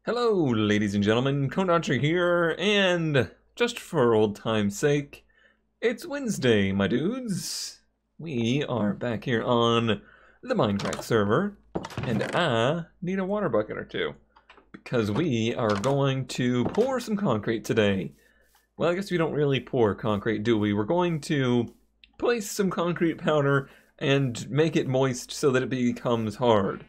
Hello, ladies and gentlemen, Conodoncher here, and just for old time's sake, it's Wednesday, my dudes. We are back here on the Mindcrack server, and I need a water bucket or two, because we are going to pour some concrete today. Well, I guess we don't really pour concrete, do we? We're going to place some concrete powder and make it moist so that it becomes hard.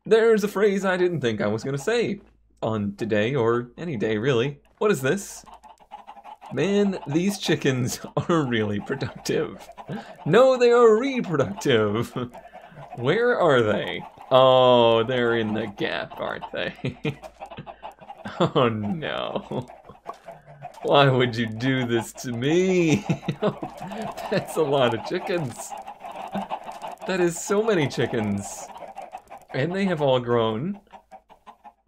There's a phrase I didn't think I was going to say on today, or any day really. What is this? Man, these chickens are really productive. No, they are reproductive. Where are they? Oh, they're in the gap, aren't they? Oh no. Why would you do this to me? That's a lot of chickens. That is so many chickens. And they have all grown.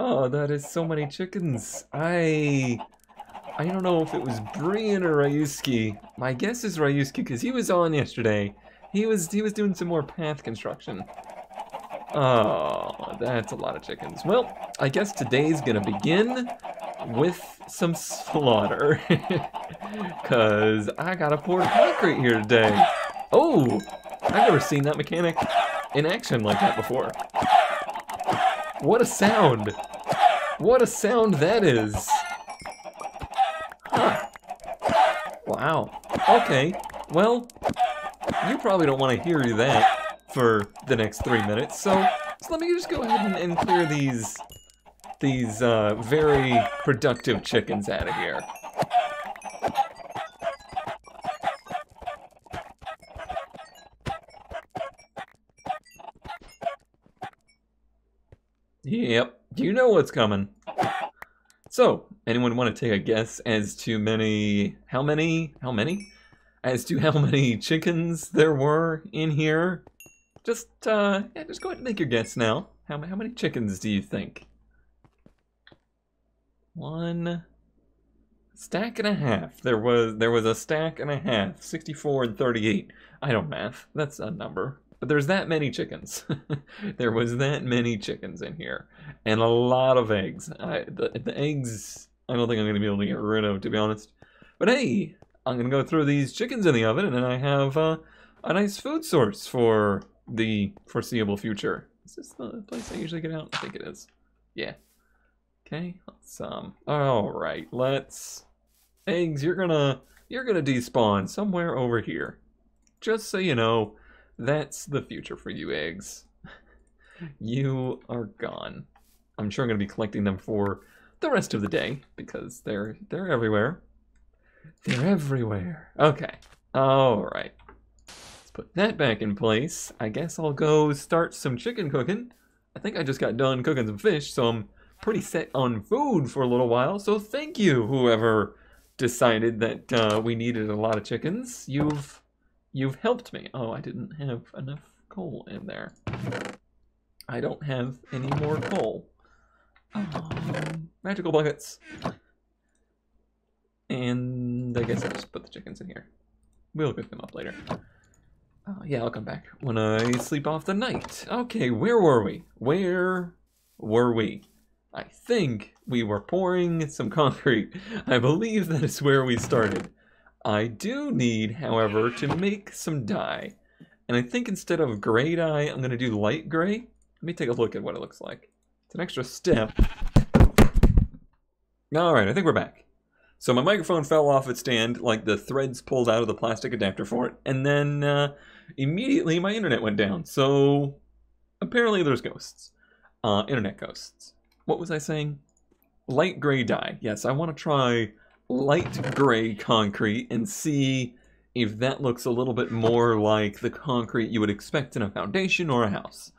Oh, that is so many chickens. I don't know if it was Brian or Ryuski. My guess is Ryuski because he was on yesterday. He was doing some more path construction. Oh, that's a lot of chickens. Well, I guess today's gonna begin with some slaughter. Cause I gotta pour concrete here today. Oh, I've never seen that mechanic in action like that before. What a sound! What a sound that is! Huh. Wow. Okay. Well, you probably don't want to hear that for the next 3 minutes, so let me just go ahead and clear these very productive chickens out of here. Yep, you know what's coming. So, anyone want to take a guess as to how many chickens there were in here? Just yeah, just go ahead and make your guess now. How many chickens do you think? One stack and a half. There was a stack and a half. 64 and 38. I don't math. That's a number. But there's that many chickens. There was that many chickens in here. And a lot of eggs. The eggs, I don't think I'm going to be able to get rid of, to be honest. But hey, I'm going to go throw these chickens in the oven, and then I have a nice food source for the foreseeable future. Is this the place I usually get out? I think it is. Yeah. Okay, let's, alright, let's... Eggs, you're gonna despawn somewhere over here. Just so you know, that's the future for you, eggs. You are gone. I'm sure I'm going to be collecting them for the rest of the day because they're everywhere. They're everywhere. Okay. All right. Let's put that back in place. I guess I'll go start some chicken cooking. I think I just got done cooking some fish, so I'm pretty set on food for a little while. So thank you, whoever decided that we needed a lot of chickens. You've helped me. Oh, I didn't have enough coal in there. I don't have any more coal. Magical buckets. And I guess I'll just put the chickens in here. We'll cook them up later. Yeah, I'll come back when I sleep off the night. Okay, where were we? Where were we? I think we were pouring some concrete. I believe that is where we started. I do need, however, to make some dye. And I think instead of gray dye, I'm going to do light gray. Let me take a look at what it looks like. It's an extra step. Alright, I think we're back. So my microphone fell off its stand, like the threads pulled out of the plastic adapter for it, and then immediately my internet went down. So apparently there's ghosts. Internet ghosts. What was I saying? Light gray dye. Yes, I want to try light gray concrete and see if that looks a little bit more like the concrete you would expect in a foundation or a house.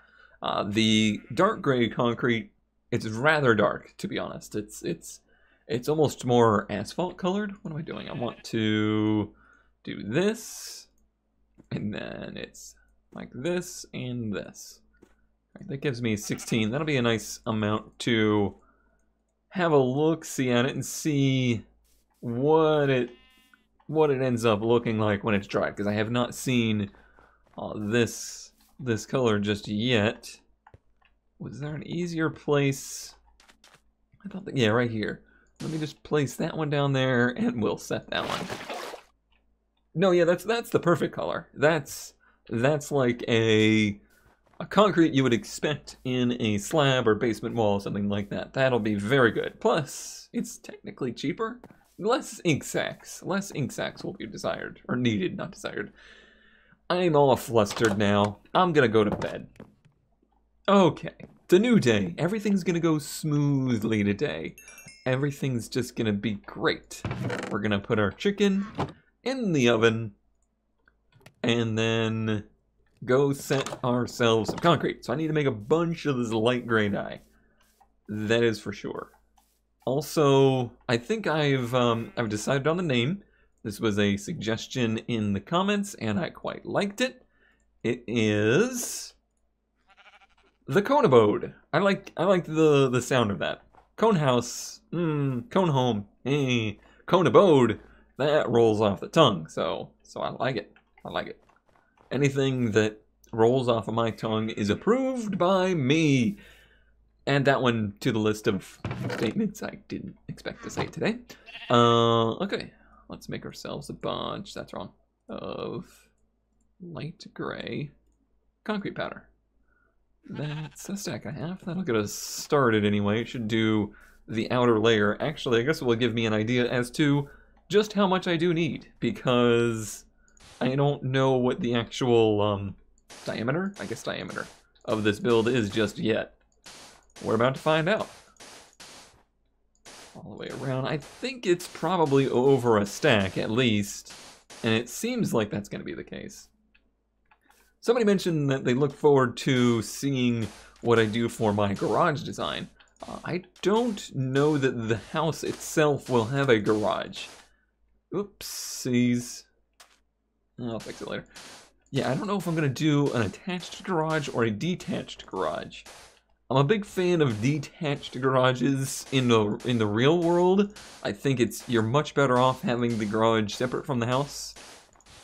The dark gray concrete, it's rather dark, to be honest. It's almost more asphalt colored. What am I doing? I want to do this, and then it's like this and this. Right, that gives me 16. That'll be a nice amount to have a look-see at it and see what it ends up looking like when it's dry, because I have not seen this color just yet. Was there an easier place I thought that, yeah, right here. Let me just place that one down there, and we'll set that one. No, yeah, that's the perfect color. That's like a concrete you would expect in a slab or basement wall, something like that. That'll be very good. Plus, it's technically cheaper. Less ink sacs. Less ink sacs will be desired. Or needed, not desired. I'm all flustered now. I'm gonna go to bed. Okay. It's a new day. Everything's gonna go smoothly today. Everything's just gonna be great. We're gonna put our chicken in the oven. And then go set ourselves some concrete. So I need to make a bunch of this light gray dye. That is for sure. Also, I think I've decided on the name. This was a suggestion in the comments, and I quite liked it. It is the Cone Abode. I like the sound of that. Cone House, Cone Home, Cone Abode. That rolls off the tongue, so I like it. I like it. Anything that rolls off of my tongue is approved by me. Add that one to the list of statements I didn't expect to say today. Okay, let's make ourselves a bunch, that's wrong, of light gray concrete powder. That's a stack and a half. That'll get us started anyway. It should do the outer layer. Actually, I guess it will give me an idea as to just how much I do need, because I don't know what the actual diameter of this build is just yet. We're about to find out. All the way around. I think it's probably over a stack at least, and it seems like that's going to be the case. Somebody mentioned that they look forward to seeing what I do for my garage design. I don't know that the house itself will have a garage. Oopsies. I'll fix it later. Yeah, I don't know if I'm going to do an attached garage or a detached garage. I'm a big fan of detached garages in the real world. I think you're much better off having the garage separate from the house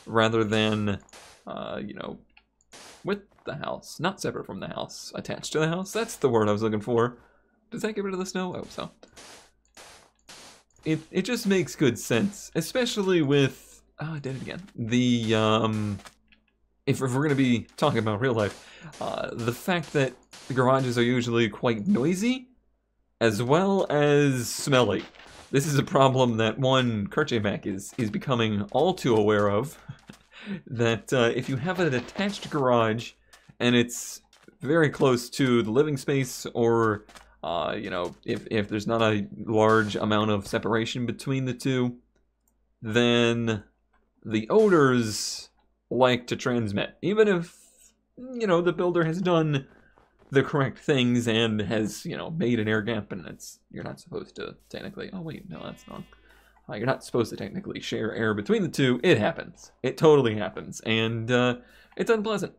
rather than, you know, with the house. Not separate from the house. Attached to the house. That's the word I was looking for. Does that get rid of the snow? I hope so. It just makes good sense, especially with, oh, I did it again. The, if we're going to be talking about real life, the fact that the garages are usually quite noisy, as well as smelly. This is a problem that one Kerchevac is becoming all too aware of, that if you have an attached garage, and it's very close to the living space, or, you know, if there's not a large amount of separation between the two, then the odors like to transmit. Even if, you know, the builder has done the correct things and has, you know, made an air gap, and you're not supposed to technically, oh wait, no, that's wrong. You're not supposed to technically share air between the two. It happens. It totally happens, and it's unpleasant.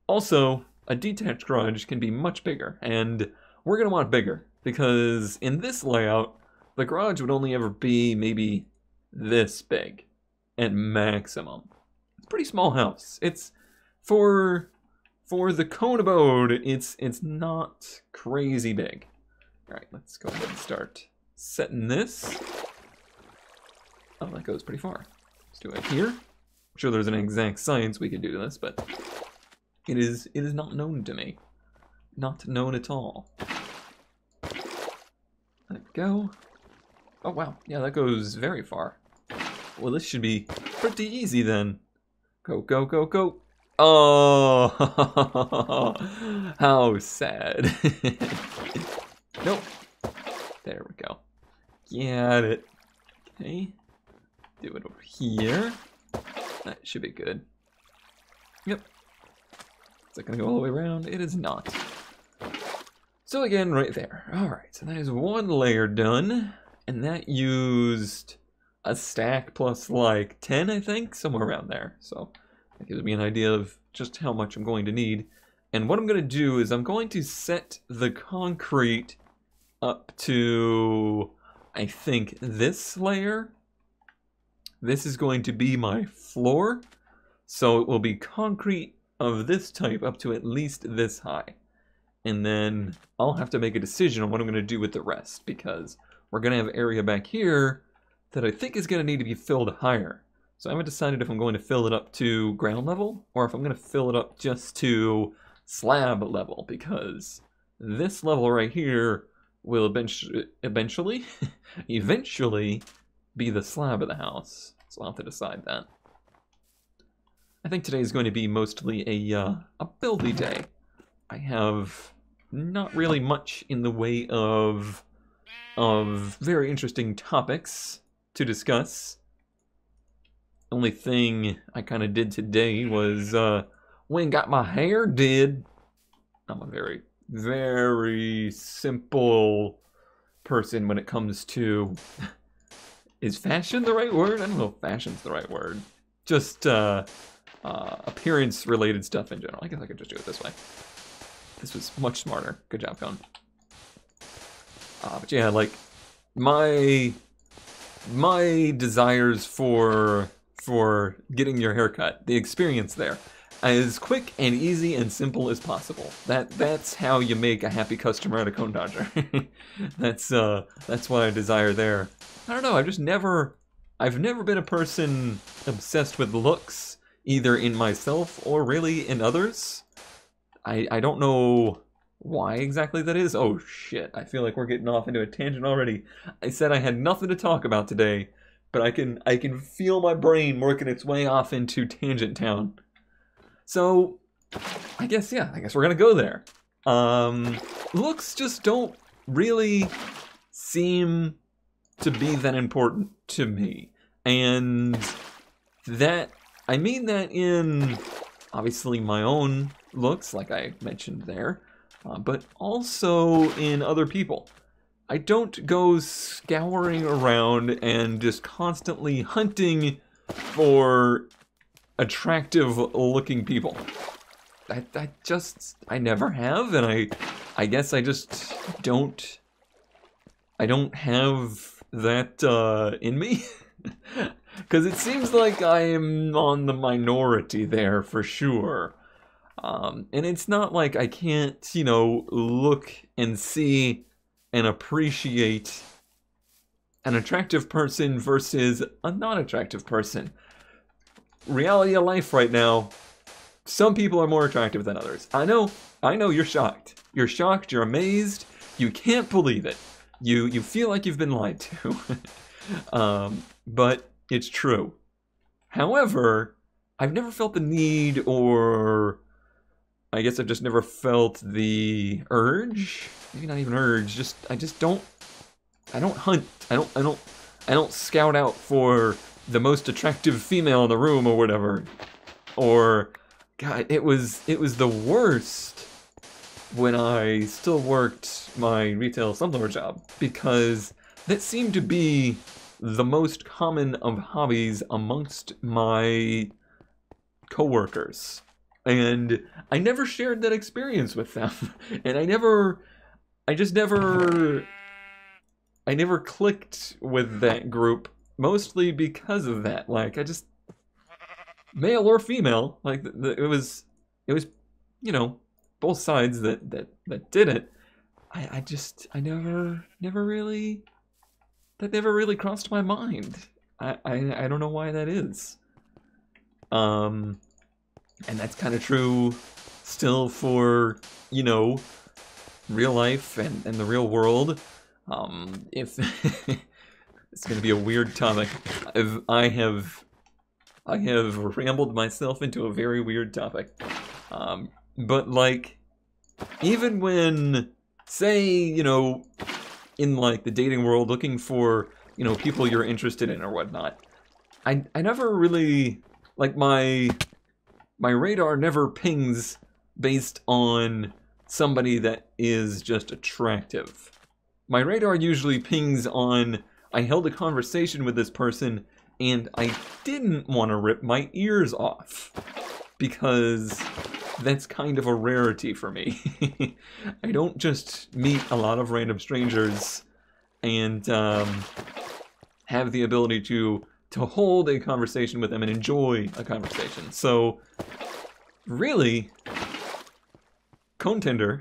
Also, a detached garage can be much bigger, and we're going to want bigger, because in this layout, the garage would only ever be maybe this big, at maximum. It's a pretty small house. It's, for the Cone Abode, it's not crazy big. Alright, let's go ahead and start setting this. Oh, that goes pretty far. Let's do it here. I'm sure there's an exact science we could do to this, but it is not known to me. Not known at all. Let it go. Oh wow, yeah, that goes very far. Well, this should be pretty easy then. Go, go, go, go. Oh, how sad. Nope. There we go. Got it. Okay. Do it over here. That should be good. Yep. Is that going to go all the way around? It is not. So again, right there. Alright, so that is one layer done. And that used a stack plus like 10, I think, somewhere around there. So that gives me an idea of just how much I'm going to need. And what I'm going to do is I'm going to set the concrete up to, I think, this layer. This is going to be my floor. So it will be concrete of this type up to at least this high. and then I'll have to make a decision on what I'm going to do with the rest, because we're going to have an area back here that I think is going to need to be filled higher. So I haven't decided if I'm going to fill it up to ground level, or if I'm going to fill it up just to slab level, because this level right here will eventually be the slab of the house. So I'll have to decide that. I think today is going to be mostly a buildy day. I have not really much in the way of very interesting topics to discuss. Only thing I kind of did today was went and got my hair did. I'm a very, very simple person when it comes to... Is fashion the right word? I don't know if fashion's the right word. Just appearance-related stuff in general. I guess I could just do it this way. This was much smarter. Good job, Cone. But yeah, like, my desires for getting your haircut, the experience there, as quick and easy and simple as possible. That's how you make a happy customer out of Cone Dodger. That's what I desire there. I don't know, I've never been a person obsessed with looks, either in myself or really in others. I don't know why exactly that is. Oh shit, I feel like we're getting off into a tangent already. I said I had nothing to talk about today, but I can feel my brain working its way off into tangent town. So, I guess we're gonna go there. Looks just don't really seem to be that important to me. And that, I mean that in, obviously, my own looks, like I mentioned there, but also in other people. I don't go scouring around and just constantly hunting for attractive-looking people. I never have, and I guess I just don't... I don't have that in me. Because it seems like I am on the minority there, for sure. And it's not like I can't, you know, look and see and appreciate an attractive person versus a non-attractive person. Reality of life right now, some people are more attractive than others. I know, you're shocked. You're shocked, you're amazed, you can't believe it. You feel like you've been lied to. But it's true. However, I've never felt the need, or I guess I've just never felt the urge. Maybe not even urge. I don't hunt. I don't scout out for the most attractive female in the room or whatever. Or, God, it was the worst when I still worked my retail slumlord job, because that seemed to be the most common of hobbies amongst my coworkers. And I never shared that experience with them. And I never clicked with that group, mostly because of that. Like, male or female, like, it was, you know, both sides that did it. I never really, that never really crossed my mind. I don't know why that is. And that's kind of true still for, you know, real life and the real world. If it's going to be a weird topic, I have rambled myself into a very weird topic. But like, even when, say, you know, in like the dating world, looking for, you know, people you're interested in or whatnot, I never really, like, my radar never pings based on somebody that is just attractive. My radar usually pings on, I held a conversation with this person and I didn't want to rip my ears off, because that's kind of a rarity for me. I don't just meet a lot of random strangers and have the ability to hold a conversation with them and enjoy a conversation. So, really, Cone Tender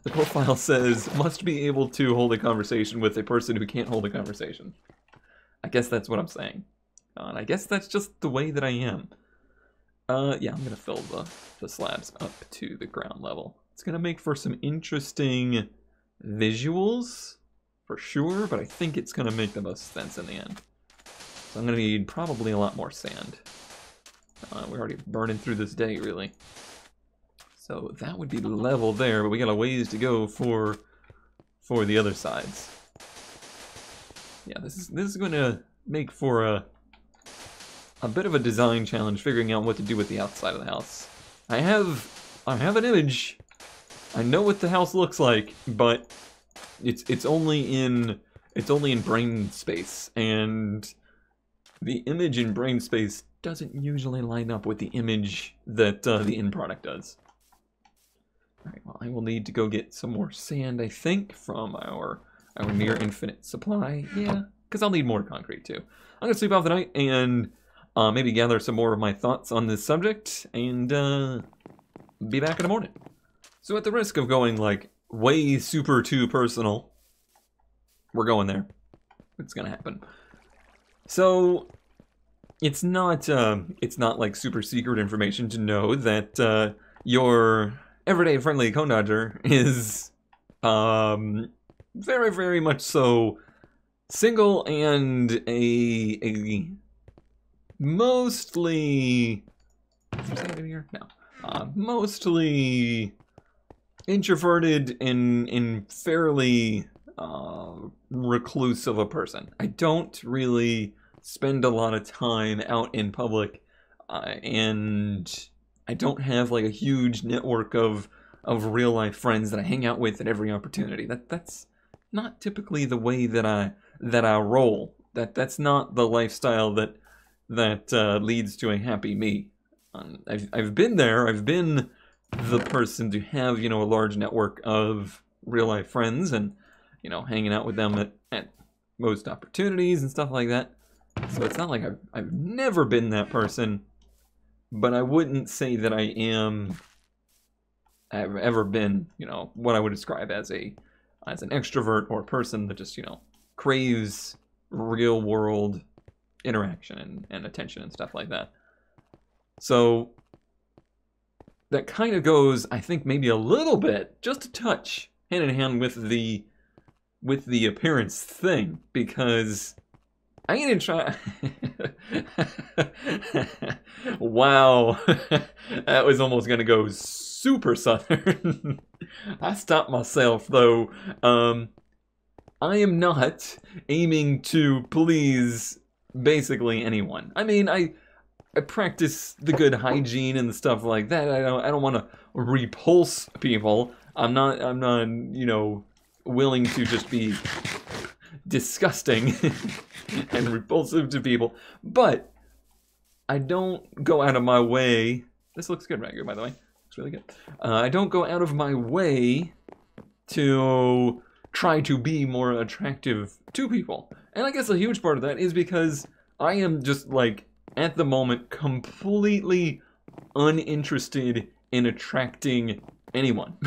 The profile says, must be able to hold a conversation with a person who can't hold a conversation. I guess that's what I'm saying. And I guess that's just the way that I am. Yeah, I'm gonna fill the slabs up to the ground level. It's gonna make for some interesting visuals, for sure, but I think it's gonna make the most sense in the end. So I'm gonna need probably a lot more sand. We're already burning through this day, really. So that would be level there, but we got a ways to go for the other sides. Yeah, this is going to make for a bit of a design challenge, figuring out what to do with the outside of the house. I have an image. I know what the house looks like, but it's only in brain space, and the image in brain space doesn't usually line up with the image that the end product does. Alright, well, I will need to go get some more sand, I think, from our near infinite supply. Yeah, because I'll need more concrete, too. I'm going to sleep off the night and maybe gather some more of my thoughts on this subject and be back in the morning. So at the risk of going, like, way super too personal, we're going there. It's going to happen. So it's not like super secret information to know that your everyday friendly cone dodger is very, very much so single and a mostly mostly introverted and fairly reclusive a person. I don't really spend a lot of time out in public, and I don't have like a huge network of real life friends that I hang out with at every opportunity. That's not typically the way that I roll. That's not the lifestyle that leads to a happy me. I've been there. I've been the person to have, you know, a large network of real life friends and, you know, hanging out with them at most opportunities and stuff like that. So it's not like I've never been that person, but I wouldn't say that I've ever been, you know, what I would describe as an extrovert or a person that just, you know, craves real world interaction and attention and stuff like that. So that kind of goes, I think, maybe a little bit, just a touch, hand in hand with the appearance thing, because I ain't try. Wow, that was almost gonna go super southern. I stopped myself though. I am not aiming to please basically anyone. I mean, I practice the good hygiene and stuff like that. I don't want to repulse people. I'm not, you know, willing to just be disgusting and repulsive to people, but I don't go out of my way. This looks good right here, by the way. Looks really good. I don't go out of my way to try to be more attractive to people. And I guess a huge part of that is because I am just, like, at the moment, completely uninterested in attracting anyone.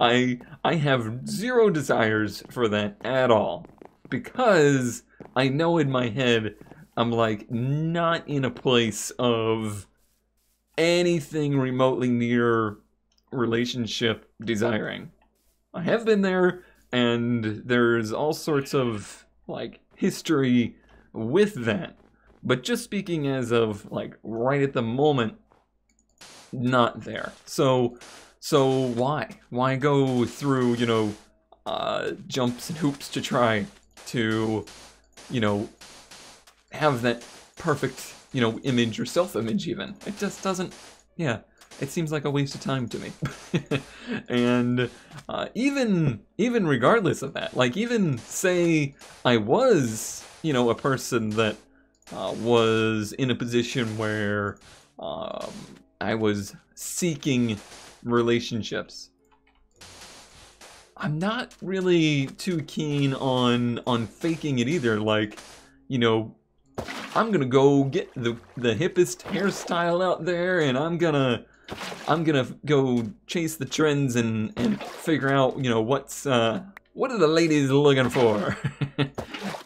I have zero desires for that at all, because I know in my head I'm like not in a place of anything remotely near relationship desiring. I have been there, and there's all sorts of like history with that, but just speaking as of like right at the moment, not there. So why go through, you know, jumps and hoops to try to, you know, have that perfect, you know, image or self-image even? It just doesn't, yeah, it seems like a waste of time to me. And even regardless of that, like even say I was, you know, a person that was in a position where I was seeking relationships, I'm not really too keen on faking it either. Like, you know, I'm gonna go get the hippest hairstyle out there, and I'm gonna I'm gonna go chase the trends and figure out, you know, what are the ladies looking for?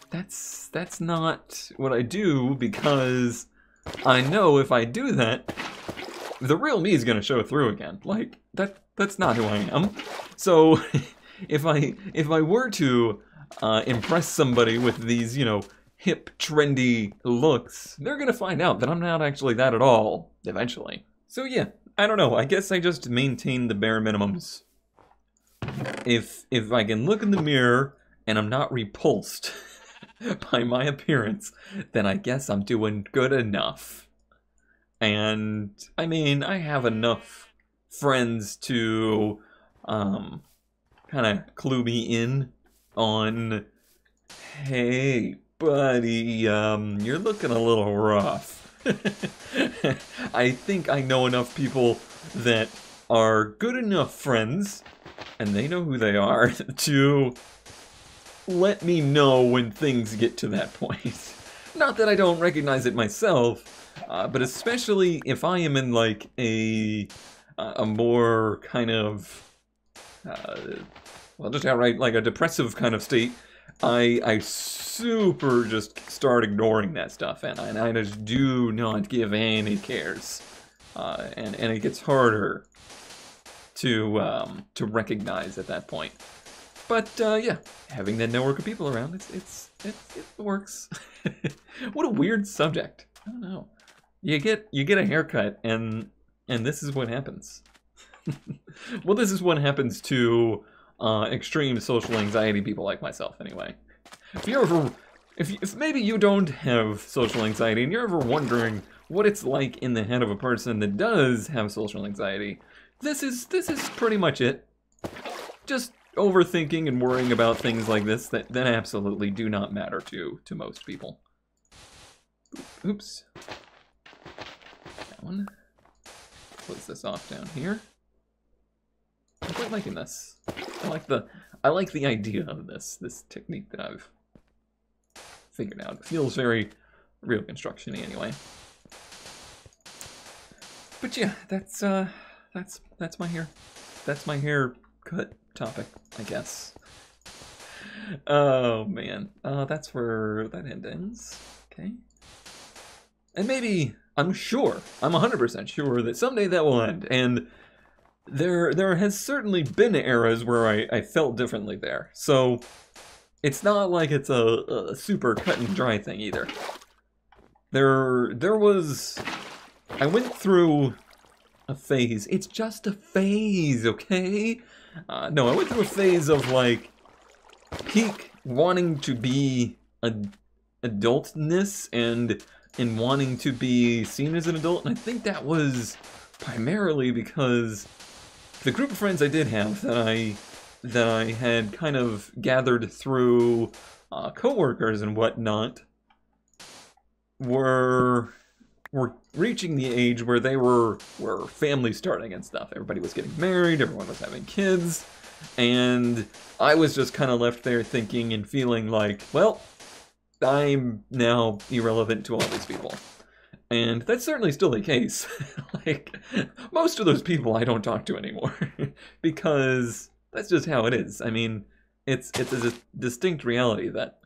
That's not what I do, because I know if I do that, the real me is gonna show through again. Like, that's not who I am. So if I were to impress somebody with these, you know, hip, trendy looks, they're gonna find out that I'm not actually that at all, eventually. So yeah, I don't know, I guess I just maintain the bare minimums. If I can look in the mirror and I'm not repulsed by my appearance, then I guess I'm doing good enough. And, I mean, I have enough friends to, kind of clue me in on, hey, buddy, you're looking a little rough. I think I know enough people that are good enough friends, and they know who they are, to let me know when things get to that point. Not that I don't recognize it myself, but especially if I am in like a more kind of, well, just outright like a depressive kind of state, I super just start ignoring that stuff, and I just do not give any cares, and it gets harder to recognize at that point. But yeah, having that network of people around, it works. What a weird subject. I don't know. You get a haircut, and this is what happens. Well, this is what happens to extreme social anxiety people like myself, anyway. If maybe you don't have social anxiety and you're ever wondering what it's like in the head of a person that does have social anxiety, this is pretty much it. Just overthinking and worrying about things like this that absolutely do not matter to most people. Oops. That one. Close this off down here. I'm quite liking this. I like the idea of this technique that I've figured out. It feels very real construction-y anyway. But yeah, that's my hair. That's my haircut topic, I guess. Oh man, that's where that end ends. Okay. And maybe, I'm 100% sure that someday that will end. And there has certainly been eras where I felt differently there. So it's not like it's a super cut and dry thing either. There was, I went through a phase. It's just a phase, okay? No, I went through a phase of like peak wanting to be adultness and wanting to be seen as an adult, and I think that was primarily because the group of friends I did have that I had kind of gathered through coworkers and whatnot were reaching the age where they were family starting and stuff. Everybody was getting married, everyone was having kids, and I was just kind of left there thinking and feeling like, well, I'm now irrelevant to all these people. And that's certainly still the case. Like, most of those people I don't talk to anymore. Because that's just how it is. I mean, it's a distinct reality that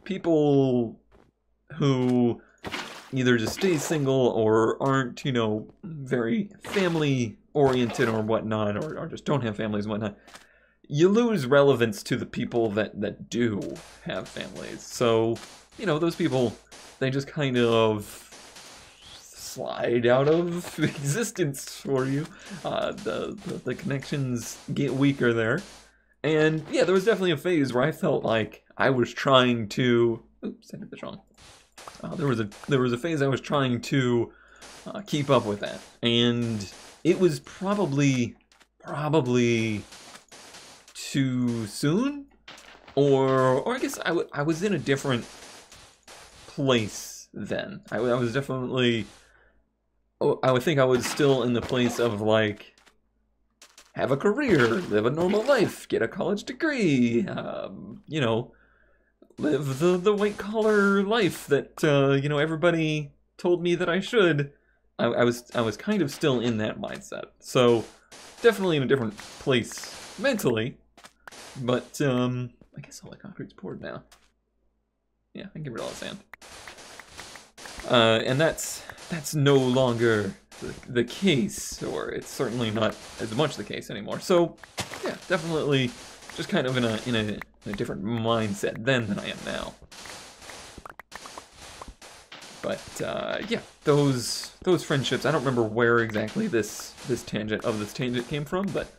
people who either just stay single or aren't, you know, very family-oriented or whatnot, or just don't have families and whatnot, you lose relevance to the people that do have families. So, you know, those people, they just kind of slide out of existence for you. The connections get weaker there. And yeah, there was definitely a phase where I felt like I was trying to... Oops, I did this wrong. There was a phase I was trying to keep up with that. And it was probably too soon, or I guess I was in a different place then. I was definitely, I would think I was still in the place of like, have a career, live a normal life, get a college degree, you know, live the white collar life that you know, everybody told me that I should, I was kind of still in that mindset. So definitely in a different place mentally, but I guess all the concrete's poured now. Yeah, I can get rid of all the sand. And that's no longer the case, or it's certainly not as much the case anymore. So yeah, definitely just kind of in a different mindset then than I am now. But yeah, those friendships, I don't remember where exactly this tangent came from, but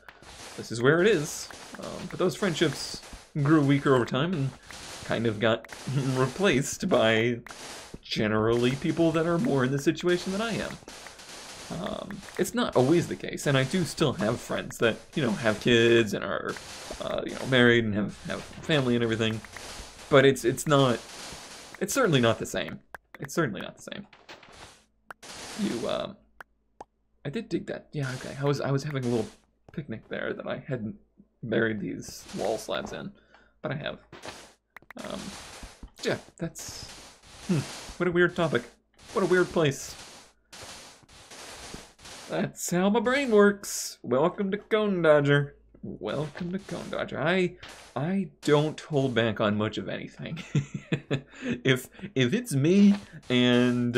this is where it is. But those friendships grew weaker over time and kind of got replaced by generally people that are more in the situation than I am. It's not always the case, and I do still have friends that, you know, have kids and are, you know, married and have family and everything. But it's certainly not the same. It's certainly not the same. I did dig that. Yeah, okay. I was having a little picnic there that I hadn't buried these wall slabs in, but I have. Yeah, that's... what a weird topic. What a weird place. That's how my brain works. Welcome to Cone Dodger. Welcome to Cone Dodger. I don't hold back on much of anything. If it's me and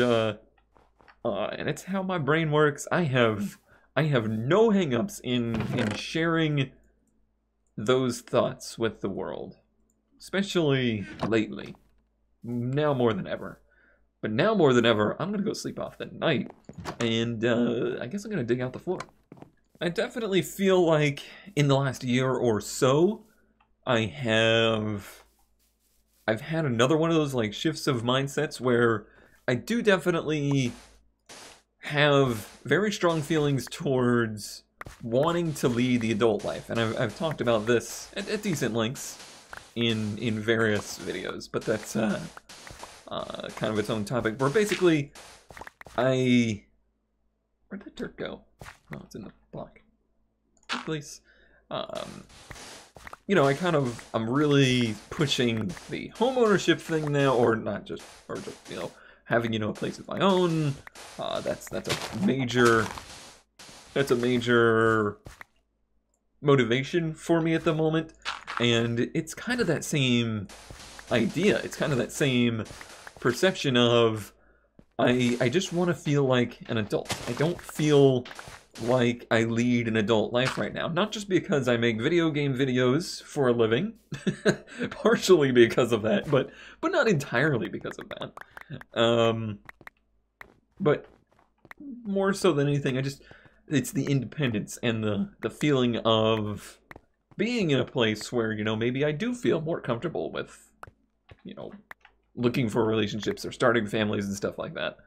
it's how my brain works, I have no hang-ups in sharing those thoughts with the world. Especially lately. Now more than ever. But now more than ever, I'm gonna go sleep off the night, and I guess I'm gonna dig out the floor. I definitely feel like in the last year or so, I've had another one of those like shifts of mindsets where I do definitely have very strong feelings towards wanting to lead the adult life, and I've talked about this at decent lengths in various videos, but that's kind of its own topic, where basically where'd the dirt go? Oh, it's in the block. Please. You know, I'm really pushing the home ownership thing now, or just, you know, having, you know, a place of my own. That's a major motivation for me at the moment, and it's kind of that same idea. It's kind of that same perception of I just want to feel like an adult. I don't feel like I lead an adult life right now. Not just because I make video game videos for a living, partially because of that, but not entirely because of that. But more so than anything, it's the independence and the feeling of being in a place where, you know, maybe I do feel more comfortable with, you know, looking for relationships or starting families and stuff like that.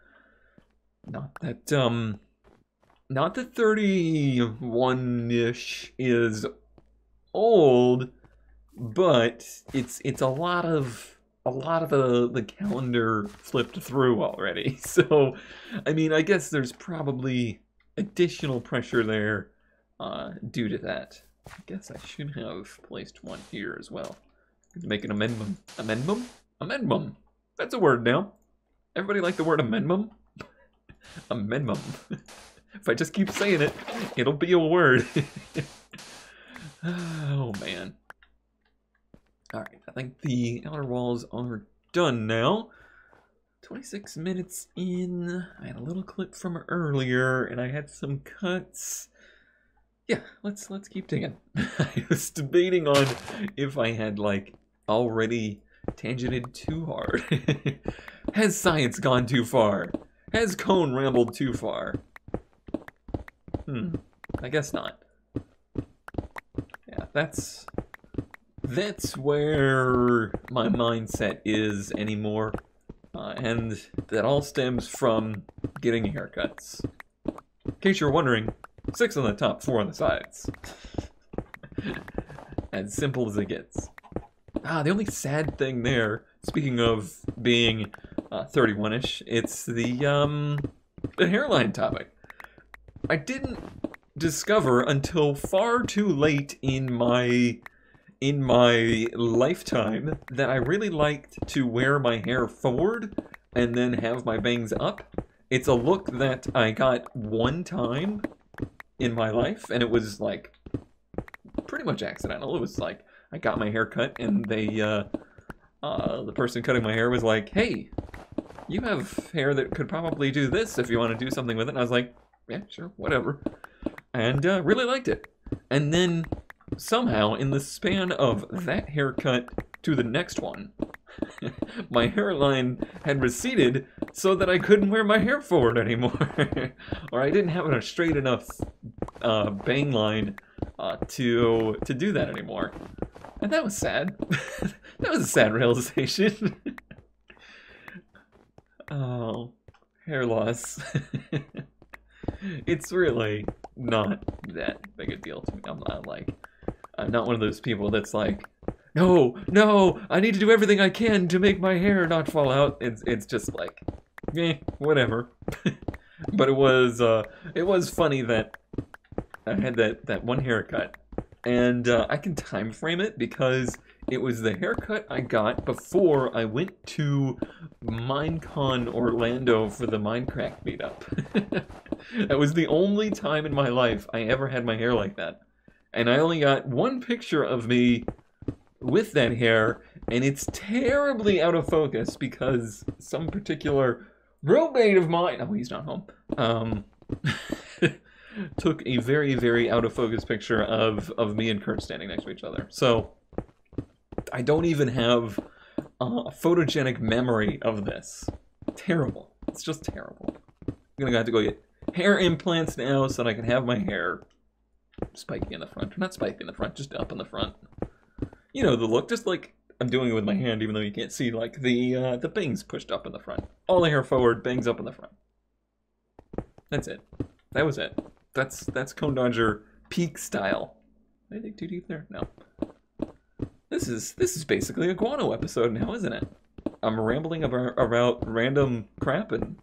Not that 31-ish is old, but it's a lot of the calendar flipped through already. So, I mean, I guess there's probably additional pressure there due to that. I guess I should have placed one here as well. Make an amendment. Amendment. That's a word now. Everybody like the word amendment? Amendment. If I just keep saying it, it'll be a word. Oh, man. Alright, I think the outer walls are done now. 26 minutes in. I had a little clip from earlier, and I had some cuts. Yeah, let's keep digging. I was debating on if I had, like, already tangented too hard. Has science gone too far? Has Cone rambled too far? I guess not. Yeah, that's where my mindset is anymore. And that all stems from getting haircuts. In case you're wondering, 6 on the top, 4 on the sides. As simple as it gets. The only sad thing there, speaking of being 31-ish, it's the hairline topic. I didn't discover until far too late in my lifetime that I really liked to wear my hair forward and then have my bangs up. It's a look that I got one time in my life, and it was like pretty much accidental. It was like I got my hair cut, and the person cutting my hair was like, "Hey, you have hair that could probably do this if you want to do something with it." And I was like, "Yeah, sure, whatever," and really liked it. And then somehow, in the span of that haircut to the next one, my hairline had receded so that I couldn't wear my hair forward anymore. Or I didn't have a straight enough bang line to do that anymore. And that was sad. That was a sad realization. Oh, hair loss. It's really not that big a deal to me. I'm not one of those people that's like, no, I need to do everything I can to make my hair not fall out. It's just like, whatever. But it was funny that I had that one haircut, and I can time frame it because it was the haircut I got before I went to Minecon Orlando for the Mindcrack meetup. That was the only time in my life I ever had my hair like that. And I only got one picture of me with that hair, and it's terribly out of focus because some particular roommate of mine, oh, he's not home, took a very, very out of focus picture of me and Kurt standing next to each other. So I don't even have a photogenic memory of this. Terrible. It's just terrible. I'm gonna have to go get hair implants now so that I can have my hair spiky in the front. Not spiky in the front, just up in the front. You know the look, just like I'm doing it with my hand, even though you can't see, like the bangs pushed up in the front. All the hair forward, bangs up in the front. That's it. That was it. That's Cone Dodger peak style. Did I dig too deep there? No. This is basically a Guano episode now, isn't it? I'm rambling about random crap and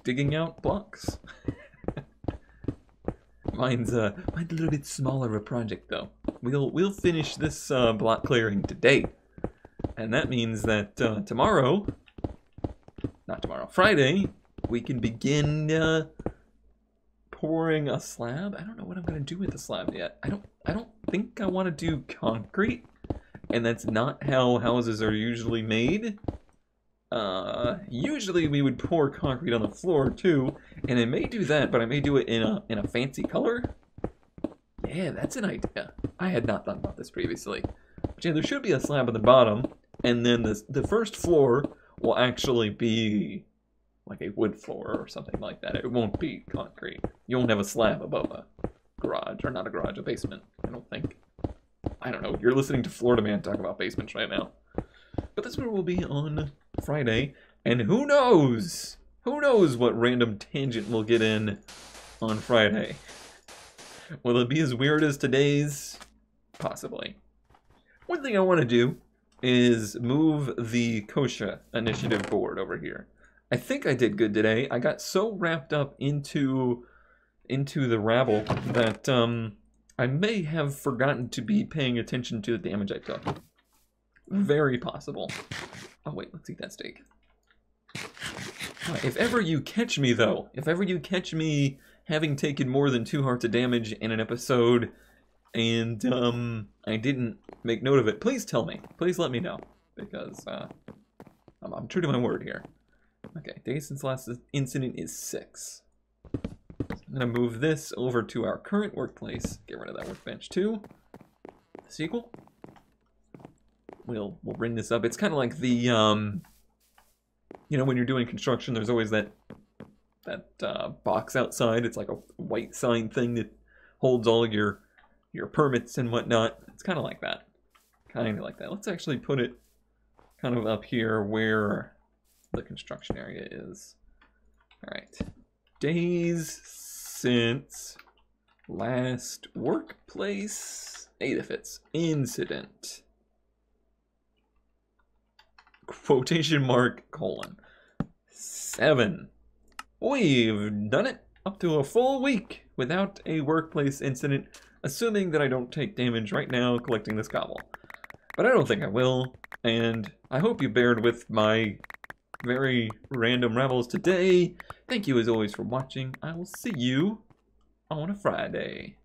digging out blocks. Mine's a little bit smaller of a project though. We'll finish this block clearing today, and that means that Friday, we can begin pouring a slab. I don't know what I'm gonna do with the slab yet. I don't think I want to do concrete, and that's not how houses are usually made. Usually we would pour concrete on the floor too, and I may do that, but I may do it in a fancy color. Yeah, that's an idea. I had not thought about this previously. But yeah, there should be a slab at the bottom, and then the first floor will actually be like a wood floor or something like that. It won't be concrete. You won't have a slab above a garage, or not a garage, a basement, I don't think. I don't know, you're listening to Florida Man talk about basements right now. But that's where we'll be on Friday, and who knows what random tangent we'll get in on Friday. Will it be as weird as today's? Possibly. One thing I want to do is move the Kosha initiative board over here. I think I did good today. I got so wrapped up into the rabble that I may have forgotten to be paying attention to the damage I took. Very possible. Oh wait, let's eat that steak. If ever you catch me though, if ever you catch me having taken more than 2 hearts of damage in an episode, and I didn't make note of it, please tell me. Please let me know, because I'm true to my word here. Okay, days since last incident is 6. I'm gonna move this over to our current workplace. Get rid of that workbench too. Sequel. We'll bring this up. It's kind of like the you know, when you're doing construction, there's always that box outside. It's like a white sign thing that holds all your permits and whatnot. It's kind of like that. Kind of like that. Let's actually put it kind of up here where the construction area is. All right. Days since last workplace edifits incident. Quotation mark, colon. 7. We've done it up to a full week without a workplace incident, assuming that I don't take damage right now collecting this cobble. But I don't think I will, and I hope you bared with my very random rebels today. Thank you as always for watching. I will see you on a Friday.